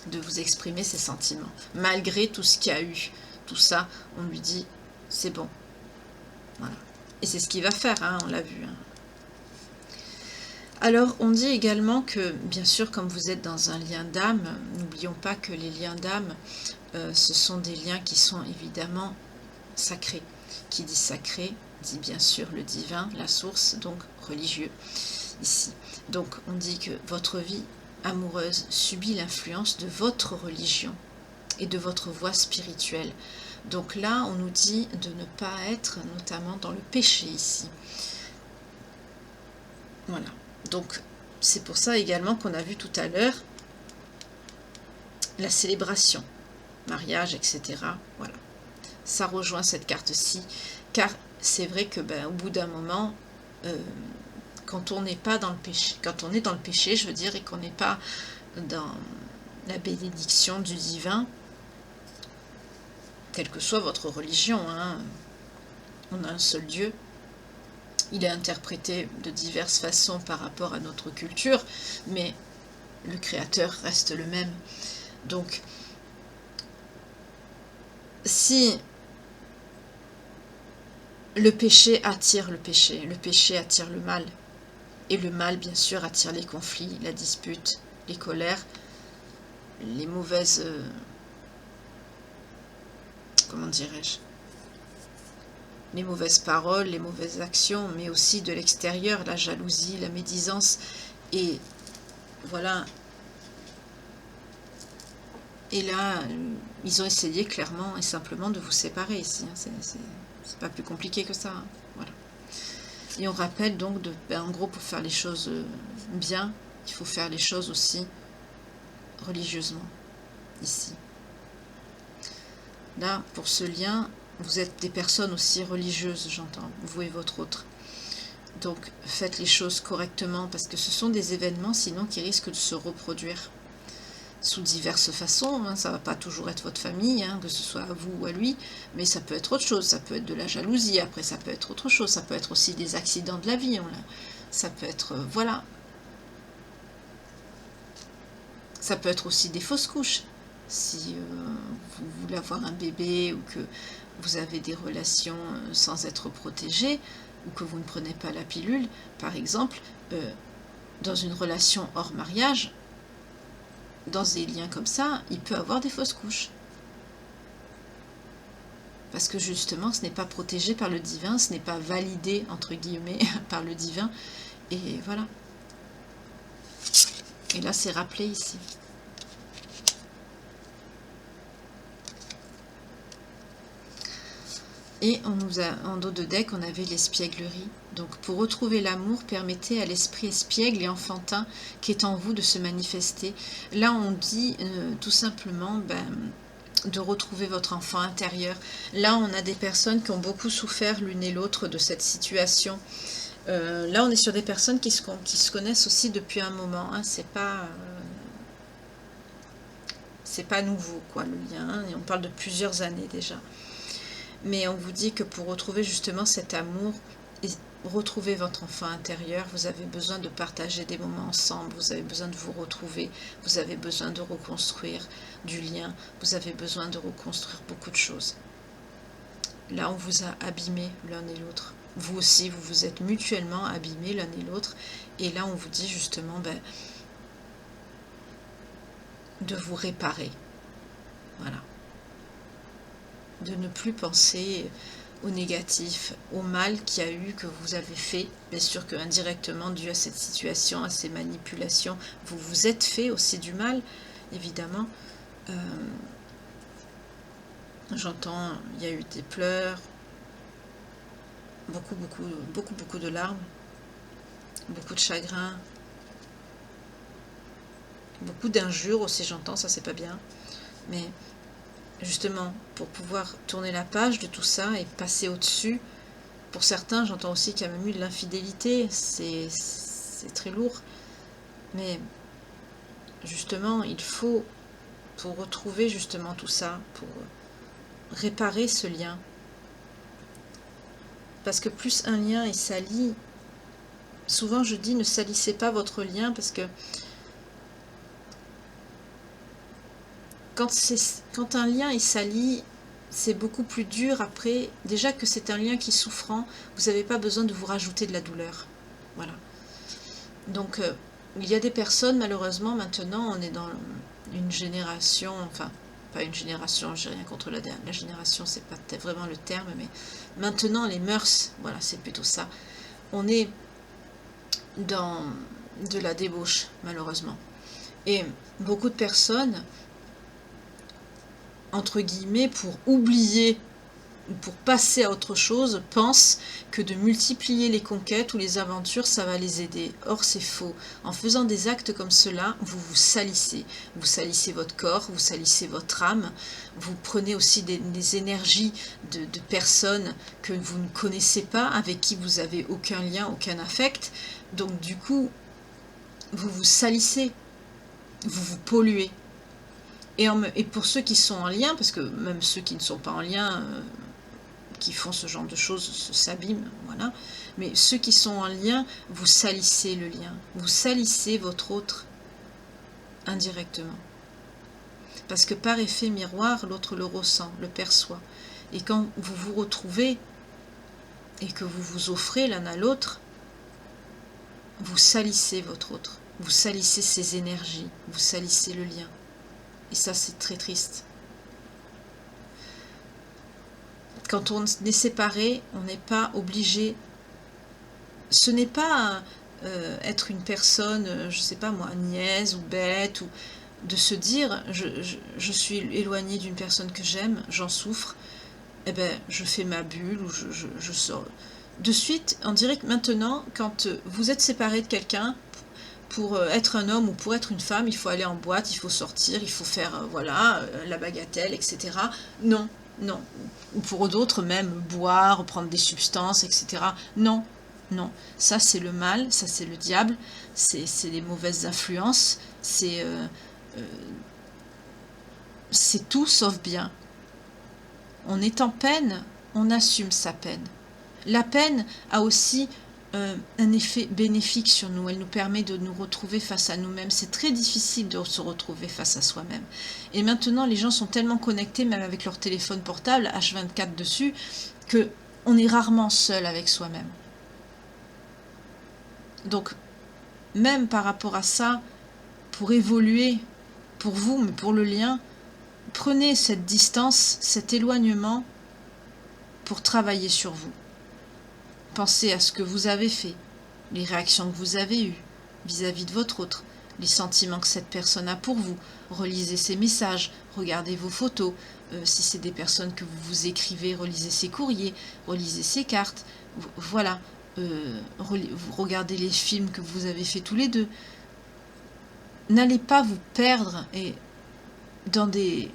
De vous exprimer ses sentiments. Malgré tout ce qu'il y a eu, tout ça, on lui dit, c'est bon. Voilà. Et c'est ce qu'il va faire, hein, on l'a vu, hein. Alors, on dit également que, bien sûr, comme vous êtes dans un lien d'âme, n'oublions pas que les liens d'âme, ce sont des liens qui sont évidemment sacrés. Qui dit sacré, dit bien sûr le divin, la source, donc religieux, ici. Donc, on dit que votre vie amoureuse subit l'influence de votre religion et de votre voie spirituelle. Donc là, on nous dit de ne pas être notamment dans le péché ici. Voilà. Donc, c'est pour ça également qu'on a vu tout à l'heure la célébration, mariage, etc. Voilà. Ça rejoint cette carte-ci, car c'est vrai que, au bout d'un moment, quand on n'est pas dans le péché, quand on est dans le péché, je veux dire, et qu'on n'est pas dans la bénédiction du divin, quelle que soit votre religion, hein, on a un seul Dieu. Il est interprété de diverses façons par rapport à notre culture, mais le créateur reste le même. Donc, si le péché attire le péché attire le mal, et le mal, bien sûr, attire les conflits, la dispute, les colères, les mauvaises... comment dirais-je ? Les mauvaises paroles, les mauvaises actions, mais aussi de l'extérieur, la jalousie, la médisance, et voilà. Et là, ils ont essayé clairement et simplement de vous séparer ici, hein. C'est pas plus compliqué que ça, hein. Voilà. Et on rappelle donc, en gros, pour faire les choses bien, il faut faire les choses aussi religieusement, ici. Là, pour ce lien, vous êtes des personnes aussi religieuses, j'entends, vous et votre autre. Donc, faites les choses correctement, parce que ce sont des événements, sinon, qui risquent de se reproduire sous diverses façons, hein. Ça ne va pas toujours être votre famille, hein, que ce soit à vous ou à lui, mais ça peut être autre chose, ça peut être de la jalousie, après ça peut être autre chose, ça peut être aussi des accidents de la vie, ça peut être, voilà. Ça peut être aussi des fausses couches, si vous voulez avoir un bébé ou que vous avez des relations sans être protégé, ou que vous ne prenez pas la pilule, par exemple, dans une relation hors mariage, dans des liens comme ça, il peut avoir des fausses couches. Parce que justement, ce n'est pas protégé par le divin, ce n'est pas validé, entre guillemets, par le divin. Et voilà. Et là, c'est rappelé ici. Et on nous a, en dos de deck, on avait l'espièglerie. Donc, pour retrouver l'amour, permettez à l'esprit espiègle et enfantin qui est en vous de se manifester. Là, on dit tout simplement de retrouver votre enfant intérieur. Là, on a des personnes qui ont beaucoup souffert l'une et l'autre de cette situation. Là, on est sur des personnes qui se connaissent aussi depuis un moment. Hein. C'est pas nouveau, quoi, le lien. Hein. Et on parle de plusieurs années déjà. Mais on vous dit que pour retrouver justement cet amour et retrouver votre enfant intérieur, vous avez besoin de partager des moments ensemble, vous avez besoin de vous retrouver, vous avez besoin de reconstruire du lien, vous avez besoin de reconstruire beaucoup de choses. Là, on vous a abîmé l'un et l'autre. vous aussi, vous vous êtes mutuellement abîmés l'un et l'autre. Et là, on vous dit justement de vous réparer. Voilà. De ne plus penser au négatif, au mal qu'il y a eu, que vous avez fait. Bien sûr que indirectement, dû à cette situation, à ces manipulations, vous vous êtes fait aussi du mal, évidemment. J'entends, il y a eu des pleurs, beaucoup de larmes, beaucoup de chagrin, beaucoup d'injures aussi, j'entends, ça c'est pas bien. Mais justement, pour pouvoir tourner la page de tout ça et passer au-dessus, pour certains, j'entends aussi qu'il y a même eu de l'infidélité, c'est très lourd. Mais justement, il faut, pour retrouver justement tout ça, pour réparer ce lien. Parce que plus un lien est sali, souvent je dis ne salissez pas votre lien, parce que quand un lien est sali, c'est beaucoup plus dur après. Déjà que c'est un lien qui est souffrant, vous n'avez pas besoin de vous rajouter de la douleur. Voilà. Donc, il y a des personnes, malheureusement, maintenant, on est dans une génération, enfin, pas une génération, j'ai rien contre la génération, c'est pas vraiment le terme, mais maintenant, les mœurs, voilà, c'est plutôt ça. On est dans de la débauche, malheureusement. Et beaucoup de personnes, entre guillemets, pour oublier ou pour passer à autre chose, pensent que de multiplier les conquêtes ou les aventures, ça va les aider. Or, c'est faux. En faisant des actes comme cela, vous vous salissez. Vous salissez votre corps, vous salissez votre âme, vous prenez aussi des énergies de personnes que vous ne connaissez pas, avec qui vous n'avez aucun lien, aucun affect. Donc, du coup, vous vous salissez, vous vous polluez. Et pour ceux qui sont en lien, parce que même ceux qui ne sont pas en lien, qui font ce genre de choses, s'abîment, voilà. Mais ceux qui sont en lien, vous salissez le lien. Vous salissez votre autre indirectement. Parce que par effet miroir, l'autre le ressent, le perçoit. Et quand vous vous retrouvez et que vous vous offrez l'un à l'autre, vous salissez votre autre. Vous salissez ses énergies. Vous salissez le lien. Et ça, c'est très triste. Quand on est séparé, on n'est pas obligé. Ce n'est pas être une personne, je ne sais pas moi, niaise ou bête, ou de se dire je suis éloignée d'une personne que j'aime, j'en souffre, eh ben je fais ma bulle ou je sors. De suite, on dirait que maintenant, quand vous êtes séparé de quelqu'un, pour être un homme ou pour être une femme, il faut aller en boîte, il faut sortir, il faut faire voilà la bagatelle, etc. Non, non. Ou pour d'autres même boire, prendre des substances, etc. Non, non. Ça c'est le mal, ça c'est le diable, c'est les mauvaises influences, c'est tout sauf bien. On est en peine, on assume sa peine. La peine a aussi un effet bénéfique sur nous. Elle nous permet de nous retrouver face à nous-mêmes. C'est très difficile de se retrouver face à soi-même. Et maintenant, les gens sont tellement connectés, même avec leur téléphone portable, H24 dessus, qu'on est rarement seul avec soi-même. Donc, même par rapport à ça, pour évoluer, pour vous, mais pour le lien, prenez cette distance, cet éloignement pour travailler sur vous. Pensez à ce que vous avez fait, les réactions que vous avez eues vis-à-vis de votre autre, les sentiments que cette personne a pour vous. Relisez ses messages, regardez vos photos. Si c'est des personnes que vous vous écrivez, relisez ses courriers, relisez ses cartes. Voilà. Regardez les films que vous avez fait tous les deux. N'allez pas vous perdre dans de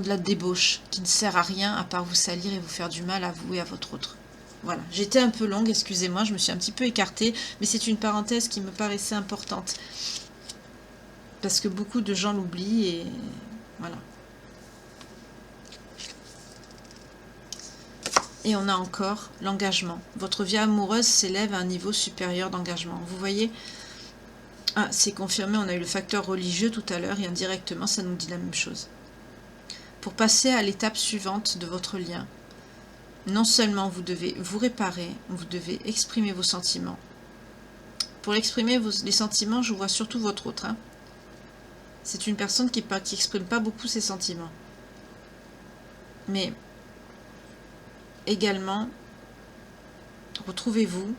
la débauche qui ne sert à rien à part vous salir et vous faire du mal à vous et à votre autre. Voilà, j'étais un peu longue, excusez-moi, je me suis un petit peu écartée, mais c'est une parenthèse qui me paraissait importante. Parce que beaucoup de gens l'oublient et voilà. Et on a encore l'engagement. Votre vie amoureuse s'élève à un niveau supérieur d'engagement. Vous voyez ? Ah, c'est confirmé, on a eu le facteur religieux tout à l'heure et indirectement, ça nous dit la même chose. Pour passer à l'étape suivante de votre lien, non seulement vous devez vous réparer, vous devez exprimer vos sentiments. Pour exprimer les sentiments, je vois surtout votre autre. Hein. C'est une personne qui n'exprime pas beaucoup ses sentiments. Mais également, retrouvez-vous,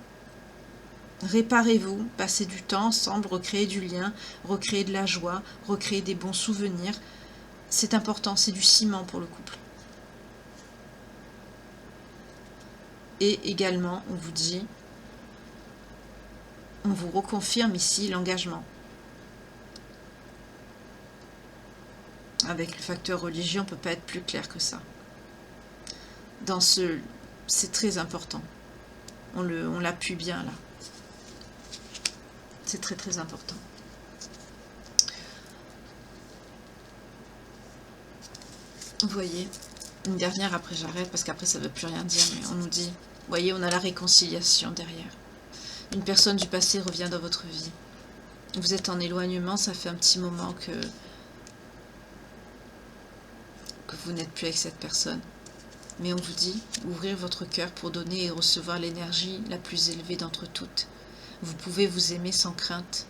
réparez-vous, passez du temps ensemble, recréez du lien, recréez de la joie, recréez des bons souvenirs. C'est important, c'est du ciment pour le couple. Et également, on vous dit, on vous reconfirme ici l'engagement. Avec le facteur religieux, on ne peut pas être plus clair que ça. C'est très important. On l'appuie bien là. C'est très très important. Vous voyez, une dernière, après j'arrête, parce qu'après ça ne veut plus rien dire, mais on nous dit, vous voyez, on a la réconciliation derrière. Une personne du passé revient dans votre vie. Vous êtes en éloignement, ça fait un petit moment que vous n'êtes plus avec cette personne. Mais on vous dit, ouvrir votre cœur pour donner et recevoir l'énergie la plus élevée d'entre toutes. Vous pouvez vous aimer sans crainte.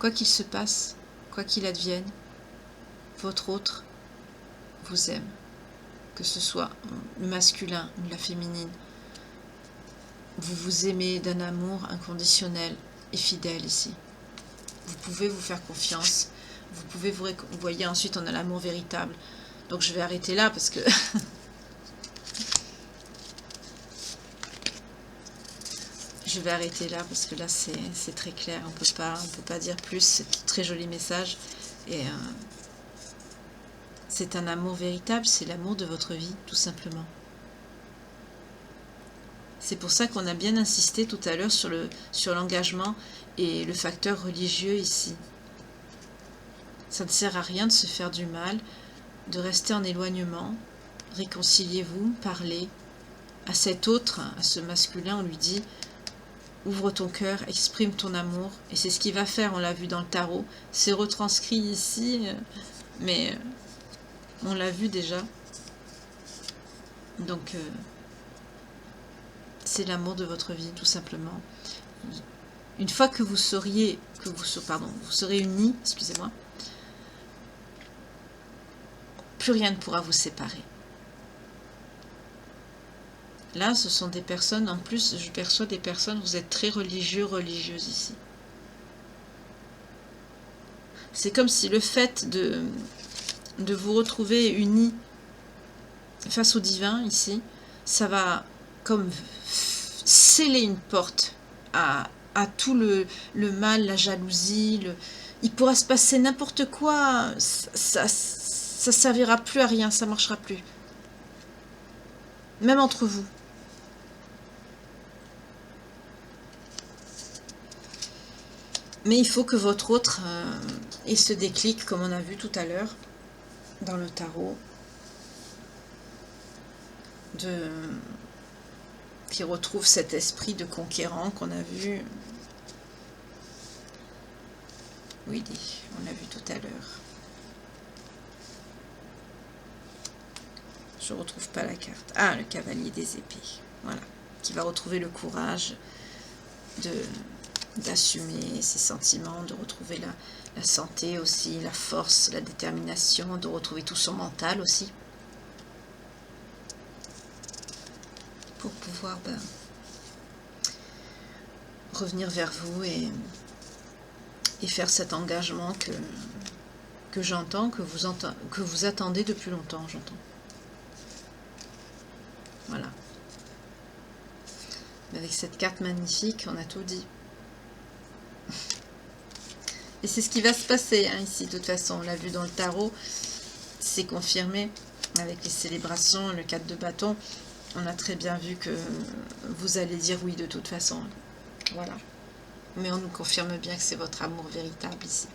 Quoi qu'il se passe, quoi qu'il advienne, votre autre vous aime. Que ce soit le masculin ou la féminine. Vous vous aimez d'un amour inconditionnel et fidèle ici. Vous pouvez vous faire confiance. Vous pouvez vous voyez, ensuite on a l'amour véritable. Donc je vais arrêter là parce que je vais arrêter là parce que là c'est très clair. On peut pas dire plus. C'est un très joli message et c'est un amour véritable. C'est l'amour de votre vie, tout simplement. C'est pour ça qu'on a bien insisté tout à l'heure sur l'engagement et le facteur religieux ici. Ça ne sert à rien de se faire du mal, de rester en éloignement. Réconciliez-vous, parlez. À cet autre, à ce masculin, on lui dit « Ouvre ton cœur, exprime ton amour ». Et c'est ce qu'il va faire, on l'a vu dans le tarot. C'est retranscrit ici, mais on l'a vu déjà. Donc, c'est l'amour de votre vie, tout simplement. Une fois que vous serez unis, excusez-moi, plus rien ne pourra vous séparer. Là, ce sont des personnes, en plus, je perçois des personnes, vous êtes très religieux, religieuses ici. C'est comme si le fait de vous retrouver unis face au divin, ici, ça va comme sceller une porte à tout le mal, la jalousie, il pourra se passer n'importe quoi, ça servira plus à rien, ça marchera plus. Même entre vous. Mais il faut que votre autre ait ce déclic, comme on a vu tout à l'heure, dans le tarot, qui retrouve cet esprit de conquérant qu'on a vu. Oui, on l'a vu tout à l'heure. Je ne retrouve pas la carte. Ah, le cavalier des épées. Voilà. Qui va retrouver le courage d'assumer ses sentiments, de retrouver la santé aussi, la force, la détermination, de retrouver tout son mental aussi. Pour pouvoir revenir vers vous et faire cet engagement que j'entends, que vous attendez depuis longtemps, j'entends. Voilà. Avec cette carte magnifique, on a tout dit. Et c'est ce qui va se passer hein, ici, de toute façon. On l'a vu dans le tarot, c'est confirmé avec les célébrations, le 4 de bâton. On a très bien vu que vous allez dire oui de toute façon. Voilà. Mais on nous confirme bien que c'est votre amour véritable ici.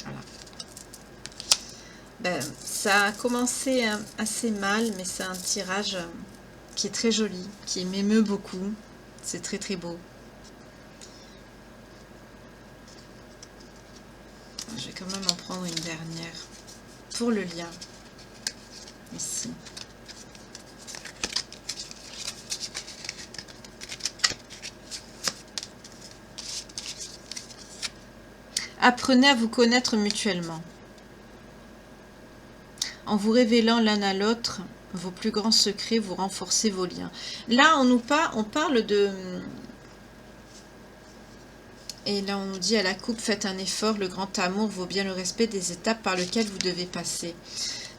Voilà. Ça a commencé assez mal, mais c'est un tirage qui est très joli, qui m'émeut beaucoup. C'est très très beau. Je vais quand même en prendre une dernière pour le lien. ici. Apprenez à vous connaître mutuellement. En vous révélant l'un à l'autre vos plus grands secrets, vous renforcez vos liens. Là, on parle de... Et là, on nous dit à la coupe, faites un effort, le grand amour vaut bien le respect des étapes par lesquelles vous devez passer.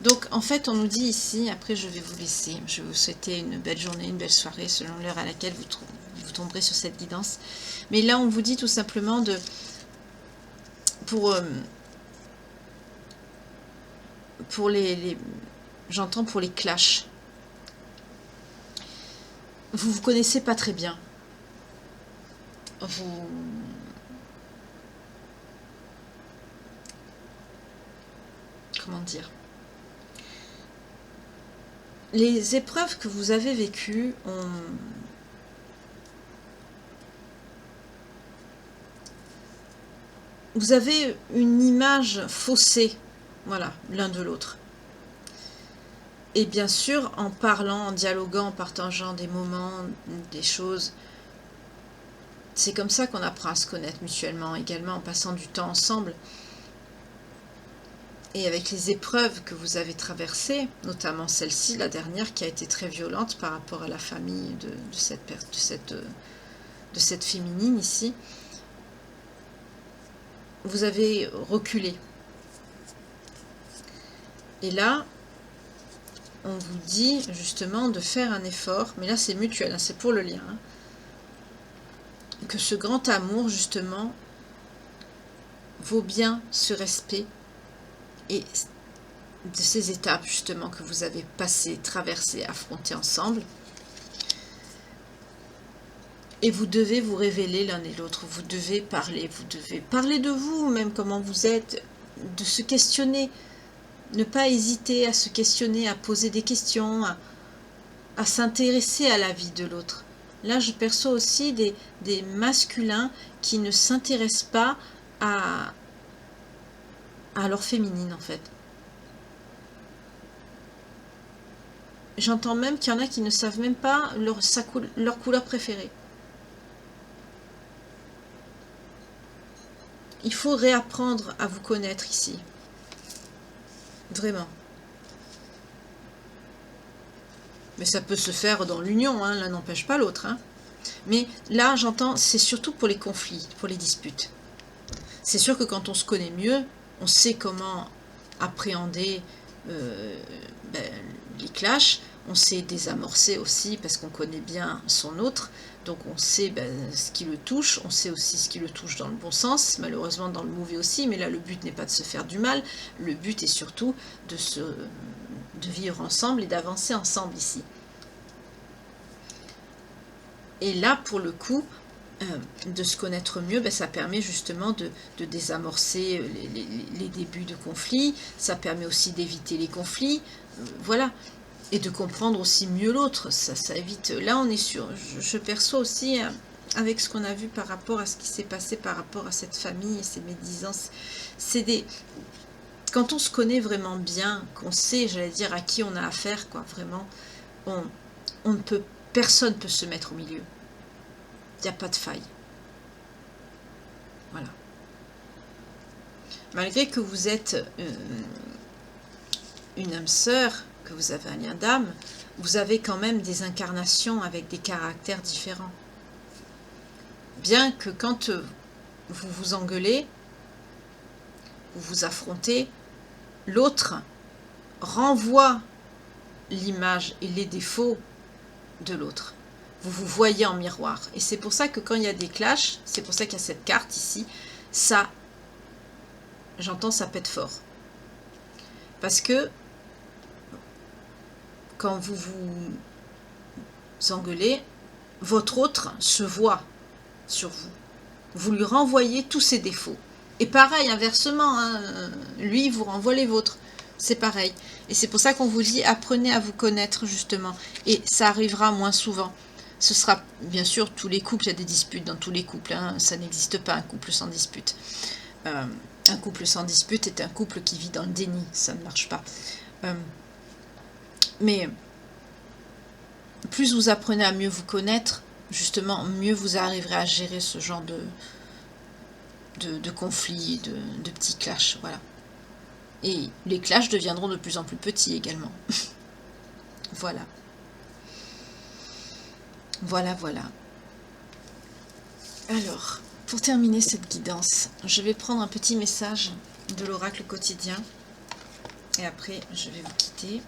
Donc, en fait, on nous dit ici, après je vais vous laisser, je vais vous souhaiter une belle journée, une belle soirée, selon l'heure à laquelle vous tomberez sur cette guidance. Mais là, on vous dit tout simplement de... Pour les j'entends pour les clashs. Vous connaissez pas très bien. Comment dire? Les épreuves que vous avez vécues vous avez une image faussée, voilà, l'un de l'autre. Et bien sûr, en parlant, en dialoguant, en partageant des moments, des choses, c'est comme ça qu'on apprend à se connaître mutuellement, également en passant du temps ensemble. Et avec les épreuves que vous avez traversées, notamment celle-ci, la dernière, qui a été très violente par rapport à la famille de cette féminine ici, vous avez reculé. Et là, on vous dit justement de faire un effort, mais là c'est mutuel, hein, c'est pour le lien, hein, que ce grand amour justement vaut bien ce respect et de ces étapes justement que vous avez passées, traversées, affrontées ensemble. Et vous devez vous révéler l'un et l'autre, vous devez parler de vous, même comment vous êtes, de se questionner, ne pas hésiter à se questionner, à poser des questions, à s'intéresser à la vie de l'autre. Là, je perçois aussi des masculins qui ne s'intéressent pas à leur féminine, en fait. J'entends même qu'il y en a qui ne savent même pas leur couleur préférée. Il faut réapprendre à vous connaître ici. Vraiment. Mais ça peut se faire dans l'union, hein, l'un n'empêche pas l'autre. Hein. Mais là, j'entends, c'est surtout pour les conflits, pour les disputes. C'est sûr que quand on se connaît mieux, on sait comment appréhender les clashs, on sait désamorcer aussi parce qu'on connaît bien son autre, donc on sait ce qui le touche, on sait aussi ce qui le touche dans le bon sens, malheureusement dans le mauvais aussi, mais là le but n'est pas de se faire du mal, le but est surtout de vivre ensemble et d'avancer ensemble ici. Et là pour le coup, de se connaître mieux, ça permet justement de désamorcer les débuts de conflits, ça permet aussi d'éviter les conflits, voilà, et de comprendre aussi mieux l'autre, ça évite, là on est sûr, je perçois aussi, avec ce qu'on a vu par rapport à ce qui s'est passé par rapport à cette famille et ces médisances, quand on se connaît vraiment bien, qu'on sait, j'allais dire, à qui on a affaire, quoi, vraiment, personne ne peut se mettre au milieu. Il n'y a pas de faille. Voilà. Malgré que vous êtes une âme sœur, que vous avez un lien d'âme, vous avez quand même des incarnations avec des caractères différents. Bien que quand vous vous engueulez, vous vous affrontez, l'autre renvoie l'image et les défauts de l'autre. Vous vous voyez en miroir. Et c'est pour ça que quand il y a des clashs, c'est pour ça qu'il y a cette carte ici, ça, j'entends, ça pète fort. Parce que quand vous vous engueulez, votre autre se voit sur vous. Vous lui renvoyez tous ses défauts. Et pareil, inversement, hein, lui vous renvoie les vôtres. C'est pareil. Et c'est pour ça qu'on vous dit, apprenez à vous connaître justement. Et ça arrivera moins souvent. Ce sera, bien sûr, tous les couples, il y a des disputes dans tous les couples. Hein, ça n'existe pas, un couple sans dispute. Un couple sans dispute est un couple qui vit dans le déni. Ça ne marche pas. Mais plus vous apprenez à mieux vous connaître, justement, mieux vous arriverez à gérer ce genre de conflits, de petits clashs, voilà. Et les clashs deviendront de plus en plus petits également. Voilà. Voilà, voilà. Alors, pour terminer cette guidance, je vais prendre un petit message de l'oracle quotidien. Et après, je vais vous quitter.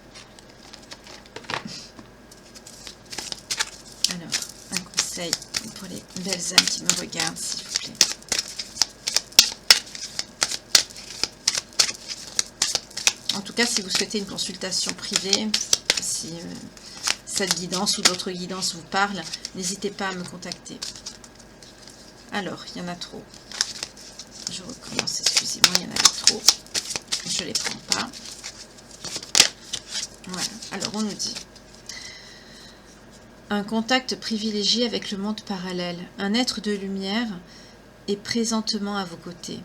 Alors, un conseil pour les belles âmes qui me regardent, s'il vous plaît. En tout cas, si vous souhaitez une consultation privée, si cette guidance ou d'autres guidances vous parlent, n'hésitez pas à me contacter. Alors, il y en a trop. Je recommence, excusez-moi, il y en avait trop. Je ne les prends pas. Voilà, alors on nous dit un contact privilégié avec le monde parallèle. Un être de lumière est présentement à vos côtés.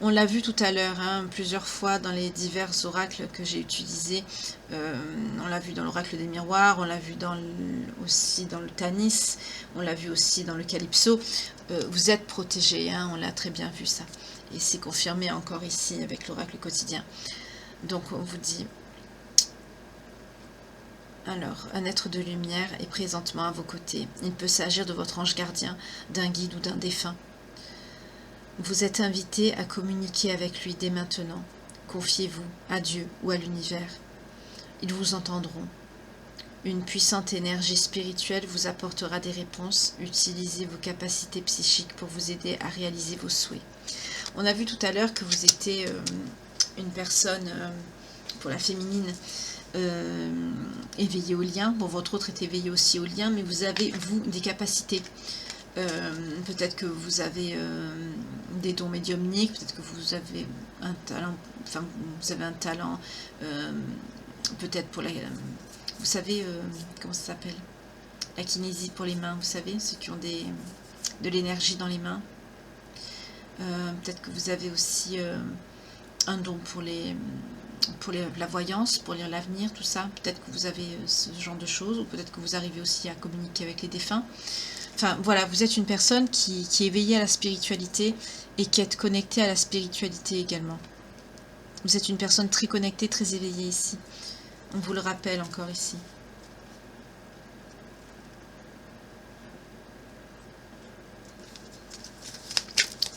On l'a vu tout à l'heure, hein, plusieurs fois dans les divers oracles que j'ai utilisés. On l'a vu dans l'oracle des miroirs, on l'a vu aussi dans le Tanis, on l'a vu aussi dans le Calypso. Vous êtes protégés, hein, on l'a très bien vu ça. Et c'est confirmé encore ici avec l'oracle quotidien. Donc on vous dit... Alors, un être de lumière est présentement à vos côtés. Il peut s'agir de votre ange gardien, d'un guide ou d'un défunt. Vous êtes invité à communiquer avec lui dès maintenant. Confiez-vous à Dieu ou à l'univers. Ils vous entendront. Une puissante énergie spirituelle vous apportera des réponses. Utilisez vos capacités psychiques pour vous aider à réaliser vos souhaits. On a vu tout à l'heure que vous étiez une personne, pour la féminine, éveillée au lien. Bon, votre autre est éveillé aussi au lien, mais vous avez, vous, des capacités. Peut-être que vous avez des dons médiumniques, peut-être que vous avez un talent, enfin vous avez un talent peut-être pour la, vous savez comment ça s'appelle, la kinésie pour les mains, vous savez, ceux qui ont de l'énergie dans les mains. Peut-être que vous avez aussi un don pour la voyance, pour lire l'avenir, tout ça. Peut-être que vous avez ce genre de choses, ou peut-être que vous arrivez aussi à communiquer avec les défunts. Enfin, voilà, vous êtes une personne qui est éveillée à la spiritualité et qui est connectée à la spiritualité également. Vous êtes une personne très connectée, très éveillée ici. On vous le rappelle encore ici.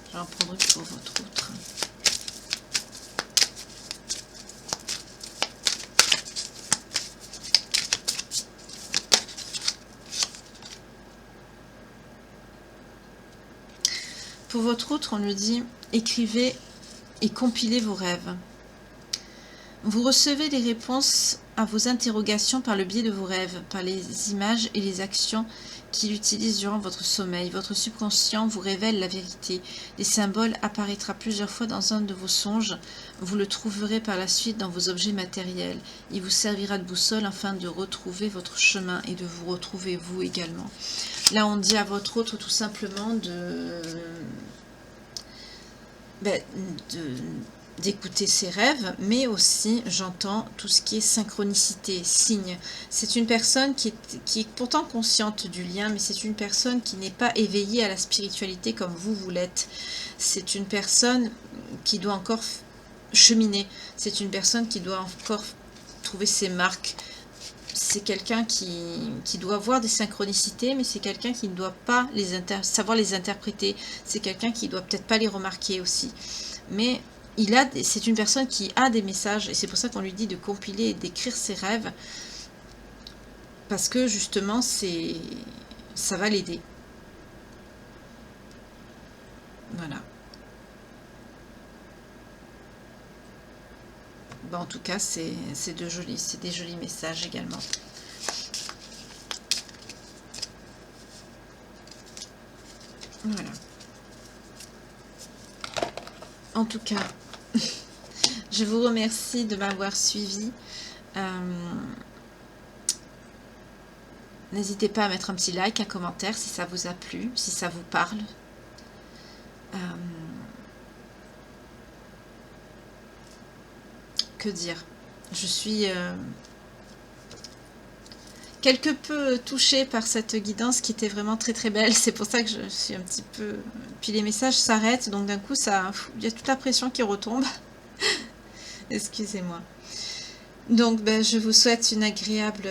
Je vais en prendre une pour votre autre. Pour votre autre, on lui dit « Écrivez et compilez vos rêves ». Vous recevez les réponses à vos interrogations par le biais de vos rêves, par les images et les actions qu'il utilise durant votre sommeil. Votre subconscient vous révèle la vérité. Les symboles apparaîtra plusieurs fois dans un de vos songes. Vous le trouverez par la suite dans vos objets matériels. Il vous servira de boussole afin de retrouver votre chemin et de vous retrouver vous également. Là, on dit à votre autre tout simplement d'écouter ses rêves, mais aussi, j'entends, tout ce qui est synchronicité, signe. C'est une personne qui est pourtant consciente du lien, mais c'est une personne qui n'est pas éveillée à la spiritualité comme vous l'êtes. C'est une personne qui doit encore cheminer. C'est une personne qui doit encore trouver ses marques. C'est quelqu'un qui doit voir des synchronicités, mais c'est quelqu'un qui ne doit pas savoir les interpréter. C'est quelqu'un qui ne doit peut-être pas les remarquer aussi. Mais c'est une personne qui a des messages, et c'est pour ça qu'on lui dit de compiler et d'écrire ses rêves, parce que justement, ça va l'aider. Voilà. Bon, en tout cas, c'est des jolis messages également. Voilà. En tout cas, je vous remercie de m'avoir suivi. N'hésitez pas à mettre un petit like, un commentaire si ça vous a plu, si ça vous parle. Que dire? Je suis quelque peu touchée par cette guidance qui était vraiment très très belle. C'est pour ça que je suis un petit peu... Puis les messages s'arrêtent, donc d'un coup, il y a toute la pression qui retombe. Excusez-moi. Donc, ben, je vous souhaite d'agréables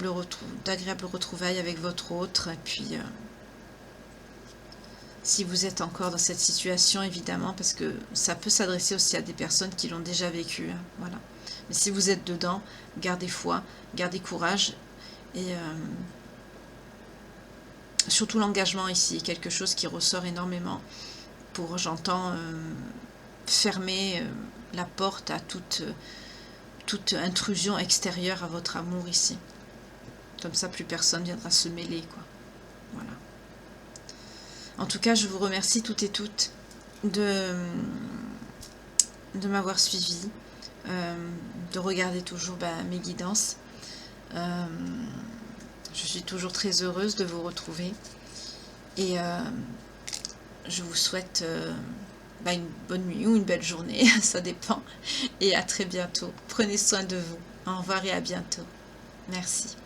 retrouvailles avec votre autre. Et puis, si vous êtes encore dans cette situation, évidemment, parce que ça peut s'adresser aussi à des personnes qui l'ont déjà vécu. Hein, voilà. Mais si vous êtes dedans, gardez foi, gardez courage. Et surtout l'engagement ici, quelque chose qui ressort énormément. J'entends, fermer la porte à toute intrusion extérieure à votre amour ici. Comme ça, plus personne viendra se mêler, quoi. Voilà. En tout cas, je vous remercie toutes et toutes de m'avoir suivi, de regarder toujours mes guidances. Je suis toujours très heureuse de vous retrouver. Et je vous souhaite une bonne nuit ou une belle journée, ça dépend. Et à très bientôt. Prenez soin de vous. Au revoir et à bientôt. Merci.